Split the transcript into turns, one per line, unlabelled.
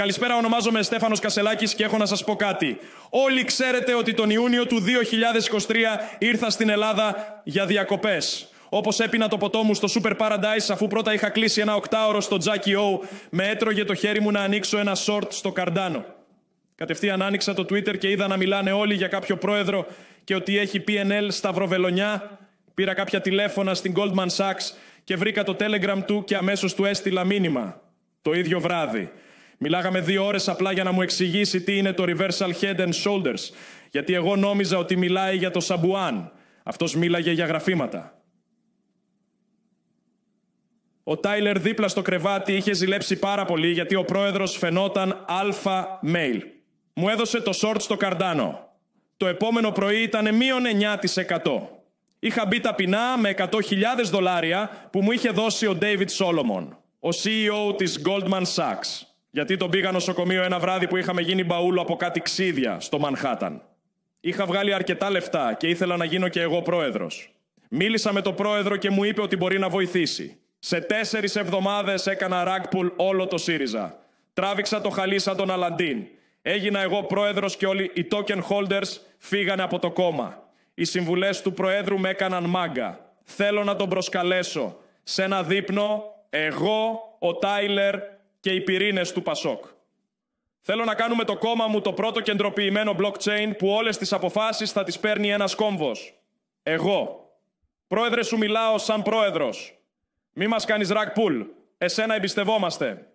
Καλησπέρα, ονομάζομαι Στέφανος Κασελάκης και έχω να σας πω κάτι. Όλοι ξέρετε ότι τον Ιούνιο του 2023 ήρθα στην Ελλάδα για διακοπές. Όπως έπινα το ποτό μου στο Super Paradise, αφού πρώτα είχα κλείσει ένα 8ωρο στο Jackie O, με έτρωγε το χέρι μου να ανοίξω ένα short στο Καρντάνο. Κατευθείαν άνοιξα το Twitter και είδα να μιλάνε όλοι για κάποιο πρόεδρο και ότι έχει PNL σταυροβελονιά. Πήρα κάποια τηλέφωνα στην Goldman Sachs και βρήκα το Telegram του και αμέσως του έστειλα μήνυμα. Το ίδιο βράδυ. Μιλάγαμε 2 ώρες απλά για να μου εξηγήσει τι είναι το Reversal Head and Shoulders. Γιατί εγώ νόμιζα ότι μιλάει για το Σαμπουάν. Αυτός μίλαγε για γραφήματα. Ο Τάιλερ δίπλα στο κρεβάτι είχε ζηλέψει πάρα πολύ γιατί ο πρόεδρος φαινόταν αλφα μέιλ. Μου έδωσε το short στο Καρντάνο. Το επόμενο πρωί ήταν -9%. Είχα μπει ταπεινά με $100,000 που μου είχε δώσει ο David Solomon, ο CEO της Goldman Sachs. Γιατί τον πήγα νοσοκομείο ένα βράδυ που είχαμε γίνει μπαούλο από κάτι ξύδια στο Μανχάταν. Είχα βγάλει αρκετά λεφτά και ήθελα να γίνω και εγώ πρόεδρος. Μίλησα με τον πρόεδρο και μου είπε ότι μπορεί να βοηθήσει. Σε 4 εβδομάδες έκανα rug-pull όλο το ΣΥΡΙΖΑ. Τράβηξα το χαλί σαν τον Αλαντίν. Έγινα εγώ πρόεδρος και όλοι οι token holders φύγανε από το κόμμα. Οι συμβουλές του Προέδρου με έκαναν μάγκα. Θέλω να τον προσκαλέσω σε ένα δείπνο, εγώ, ο Τάιλερ και οι πυρήνες του Πασόκ. Θέλω να κάνουμε το κόμμα μου το πρώτο κεντροποιημένο blockchain που όλες τις αποφάσεις θα τις παίρνει ένας κόμβος. Εγώ. Πρόεδρε, σου μιλάω σαν πρόεδρος. Μη μας κάνεις rug pull. Εσένα εμπιστευόμαστε.